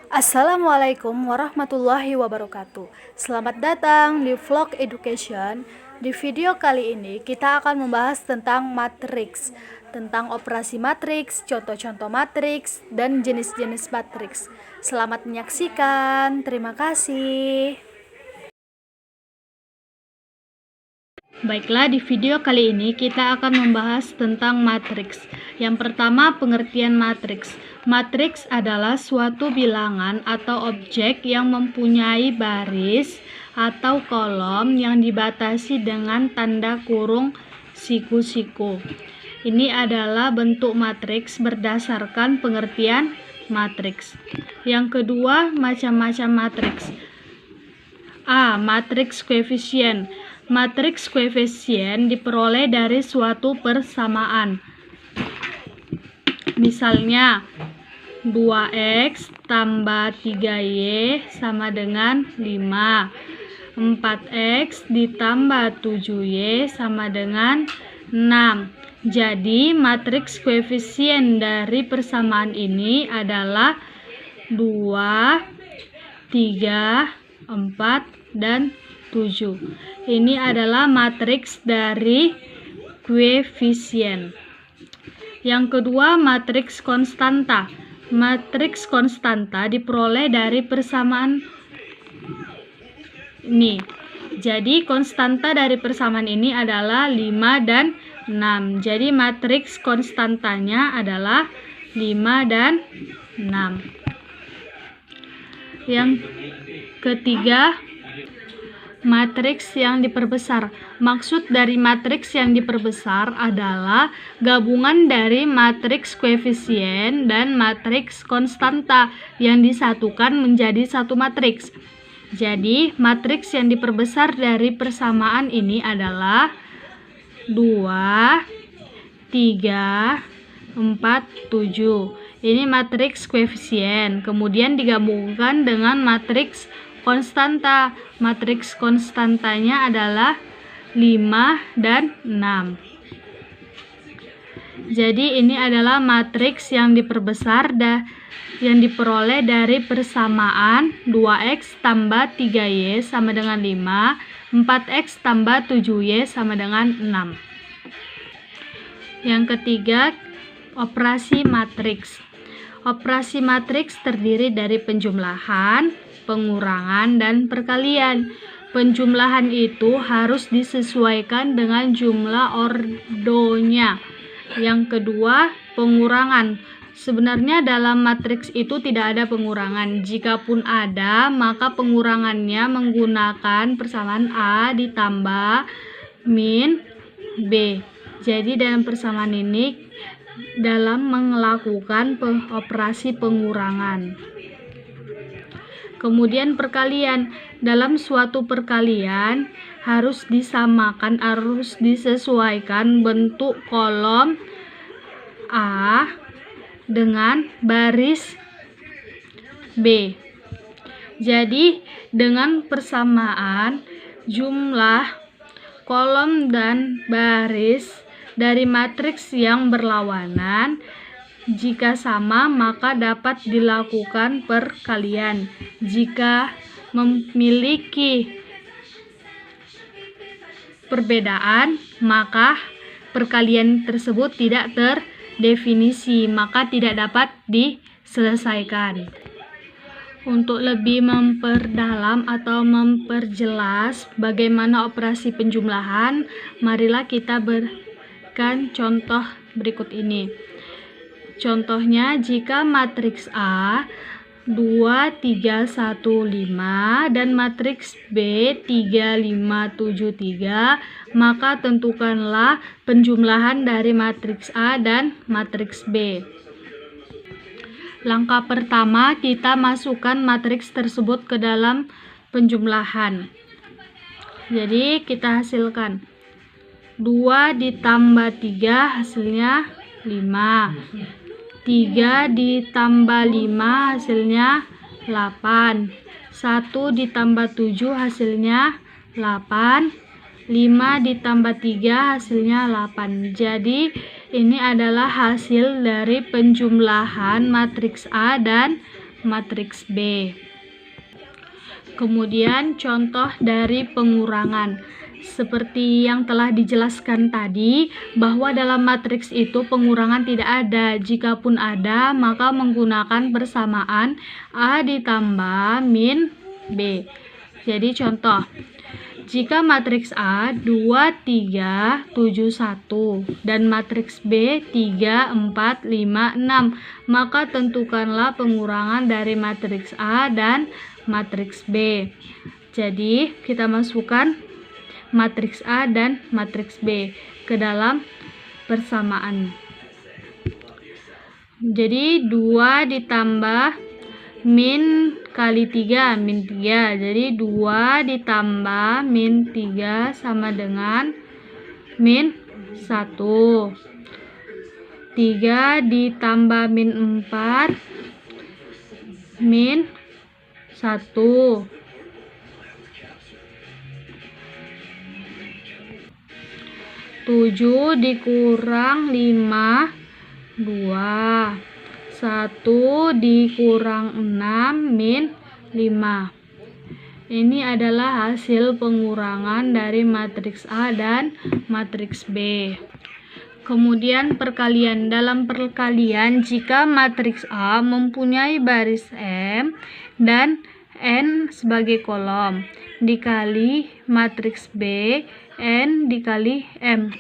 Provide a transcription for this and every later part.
Assalamualaikum warahmatullahi wabarakatuh. Selamat datang di Vlog Education. Di video kali ini kita akan membahas tentang matriks, tentang operasi matriks, contoh-contoh matriks, dan jenis-jenis matriks. Selamat menyaksikan. Terima kasih. Baiklah, di video kali ini kita akan membahas tentang matriks. Yang pertama, pengertian matriks. Matriks adalah suatu bilangan atau objek yang mempunyai baris atau kolom yang dibatasi dengan tanda kurung siku-siku. Ini adalah bentuk matriks berdasarkan pengertian matriks. Yang kedua, macam-macam matriks. A. Matriks koefisien. Matriks koefisien diperoleh dari suatu persamaan. Misalnya, 2x tambah 3y sama dengan 5. 4x ditambah 7y sama dengan 6. Jadi, matriks koefisien dari persamaan ini adalah 2, 3, 4, dan 7. Ini adalah matriks dari koefisien. Yang kedua, matriks konstanta. Matriks konstanta diperoleh dari persamaan ini. Jadi, konstanta dari persamaan ini adalah 5 dan 6. Jadi, matriks konstantanya adalah 5 dan 6. Yang ketiga, matriks yang diperbesar. Maksud dari matriks yang diperbesar adalah gabungan dari matriks koefisien dan matriks konstanta yang disatukan menjadi satu matriks. Jadi, matriks yang diperbesar dari persamaan ini adalah 2, 3, 4, 7. Ini matriks koefisien. Kemudian digabungkan dengan matriks konstanta. Matriks konstantanya adalah 5 dan 6. Jadi ini adalah matriks yang diperbesar yang diperoleh dari persamaan 2x tambah 3y sama dengan 5, 4x tambah 7y sama dengan 6. Yang ketiga, operasi matriks. Operasi matriks terdiri dari penjumlahan, pengurangan, dan perkalian. Penjumlahan itu harus disesuaikan dengan jumlah ordonya. Yang kedua, pengurangan. Sebenarnya dalam matriks itu tidak ada pengurangan. Jikapun ada, maka pengurangannya menggunakan persamaan A ditambah min B. Jadi dalam persamaan ini dalam melakukan operasi pengurangan. Kemudian perkalian. Dalam suatu perkalian harus disamakan, harus disesuaikan bentuk kolom A dengan baris B. Jadi dengan persamaan jumlah kolom dan baris dari matriks yang berlawanan, jika sama maka dapat dilakukan perkalian. Jika memiliki perbedaan, maka perkalian tersebut tidak terdefinisi, maka tidak dapat diselesaikan. Untuk lebih memperdalam atau memperjelas bagaimana operasi penjumlahan, marilah kita berikan contoh berikut ini. Contohnya, jika matriks A 2, 3, 1, 5 dan matriks B 3, 5, 7, 3, maka tentukanlah penjumlahan dari matriks A dan matriks B. Langkah pertama, kita masukkan matriks tersebut ke dalam penjumlahan. Jadi kita hasilkan 2 ditambah 3 hasilnya 5. 3 ditambah 5 hasilnya 8. 1 ditambah 7 hasilnya 8. 5 ditambah 3 hasilnya 8. Jadi ini adalah hasil dari penjumlahan matriks A dan matriks B. Kemudian contoh dari pengurangan. Seperti yang telah dijelaskan tadi, bahwa dalam matriks itu pengurangan tidak ada. Jikapun ada, maka menggunakan persamaan A ditambah min B. Jadi contoh, jika matriks A 2, 3, 7, 1 dan matriks B 3, 4, 5, 6, maka tentukanlah pengurangan dari matriks A dan matriks B. Jadi kita masukkan matriks A dan matriks B ke dalam persamaan. Jadi 2 ditambah min kali 3, min 3. Jadi 2 ditambah min 3 sama dengan min 1. 3 ditambah min 4, min 1. 7 dikurang 5, 2. 1 dikurang 6, min 5. Ini adalah hasil pengurangan dari matriks A dan matriks B. Kemudian perkalian. Dalam perkalian, jika matriks A mempunyai baris M dan N sebagai kolom, dikali matriks B, N dikali M.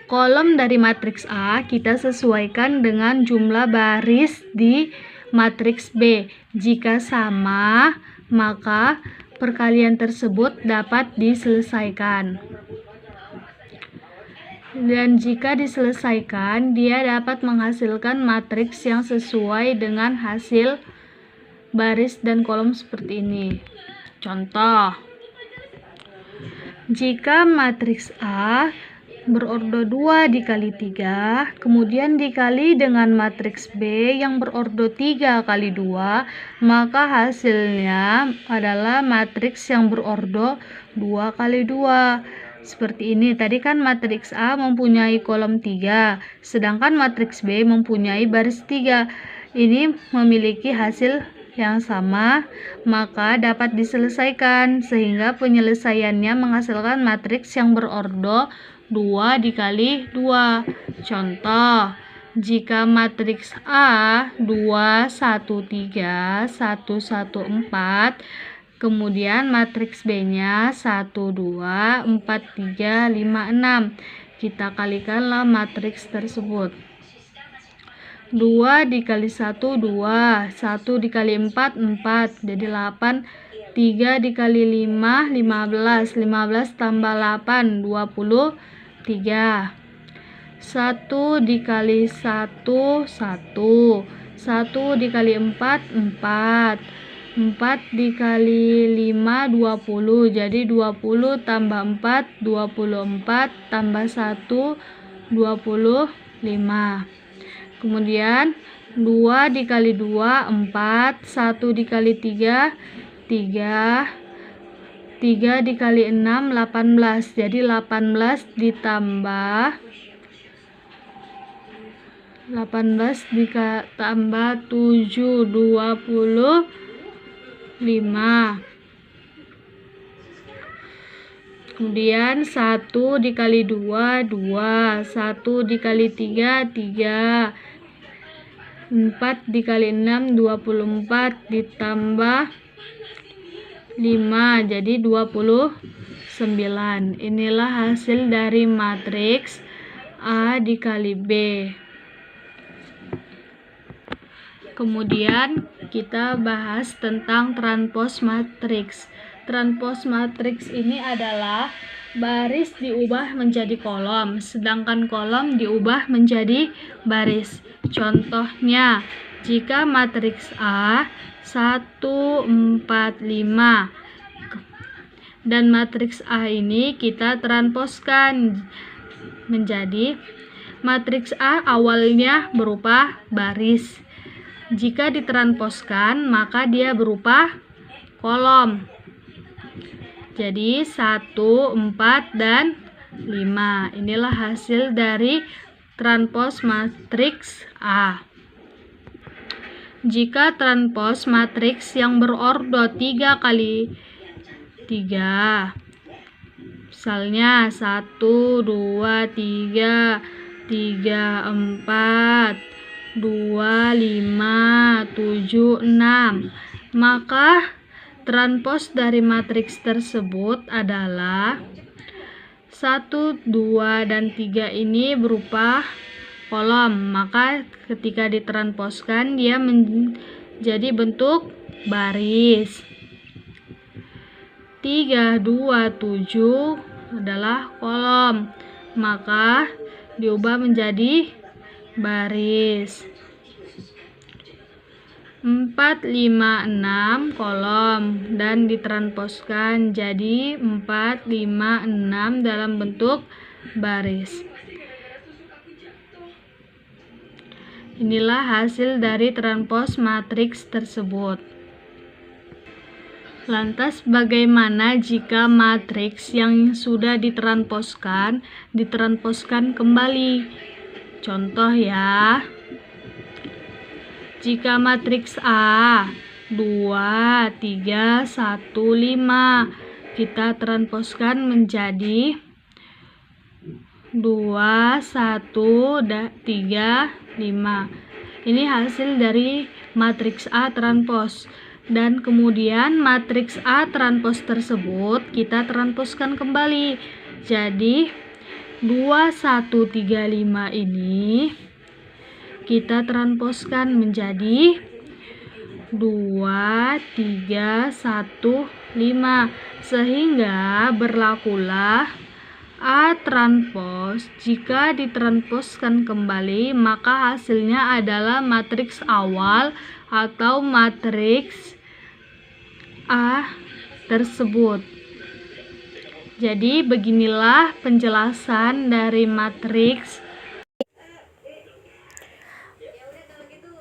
Kolom dari matriks A kita sesuaikan dengan jumlah baris di matriks B. Jika sama, maka perkalian tersebut dapat diselesaikan. Dan jika diselesaikan, dia dapat menghasilkan matriks yang sesuai dengan hasil baris dan kolom seperti ini. Contoh, jika matriks A berordo 2 dikali 3, kemudian dikali dengan matriks B yang berordo 3 kali 2, maka hasilnya adalah matriks yang berordo 2 kali 2. Seperti ini. Tadi kan matriks A mempunyai kolom 3, sedangkan matriks B mempunyai baris 3. Ini memiliki hasil yang sama, maka dapat diselesaikan sehingga penyelesaiannya menghasilkan matriks yang berordo 2 dikali 2. Contoh, jika matriks A 2, 1, 3, 1, 1, 4, kemudian matriks B-nya 1, 2, 4, 3, 5, 6. Kita kalikanlah matriks tersebut. 2 dikali 1, 2. 1 dikali 4, 4. Jadi 8. 3 dikali 5, 15. 15 tambah 8, 23. 1 dikali 1, 1. 1 dikali 4, 4. 4 dikali 5, 20. Jadi 20 tambah 4, 24. Tambah 1, 25. Kemudian 2 dikali 2, 4. 1 dikali 3, 3. 3 dikali 6, 18. Jadi 18 ditambah 7, 25. Kemudian 1 dikali 2, 2. 1 dikali 3, 3. 4 dikali 6, 24. Ditambah 5, jadi 29. Inilah hasil dari matriks A dikali B. Kemudian kita bahas tentang transpos matriks. Transpos matriks ini adalah baris diubah menjadi kolom, sedangkan kolom diubah menjadi baris. Contohnya, jika matriks A 1, 4, 5 dan matriks A ini kita transposkan menjadi matriks A awalnya berupa baris. Jika ditransposkan, maka dia berupa kolom. Jadi 1, 4, dan 5. Inilah hasil dari transpos matriks A. jika transpos matriks yang berordo 3 kali 3, misalnya 1, 2, 3, 3, 4, 2, 5, 7, 6, maka transpos dari matriks tersebut adalah 1, 2, dan 3 ini berupa kolom, maka ketika ditransposkan dia menjadi bentuk baris. 3, 2, 7 adalah kolom, maka diubah menjadi baris. 4, 5, 6 kolom dan ditransposkan jadi 4, 5, 6 dalam bentuk baris. Inilah hasil dari transpos matriks tersebut. Lantas bagaimana jika matriks yang sudah ditransposkan kembali? Contoh ya. Jika matriks A 2, 3, 1, 5 kita transposkan menjadi 2, 1, 3, 5. Ini hasil dari matriks A transpos. Dan kemudian matriks A transpos tersebut kita transposkan kembali. Jadi 2, 1, 3, 5 ini kita transposkan menjadi 2, 3, 1, 5. Sehingga berlakulah A transpos jika ditransposkan kembali maka hasilnya adalah matriks awal atau matriks A tersebut. Jadi beginilah penjelasan dari matriks.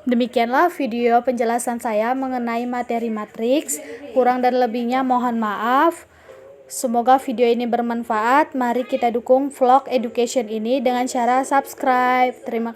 Demikianlah video penjelasan saya mengenai materi matriks. Kurang dan lebihnya mohon maaf. Semoga video ini bermanfaat. Mari kita dukung vlog education ini dengan cara subscribe. Terima kasih.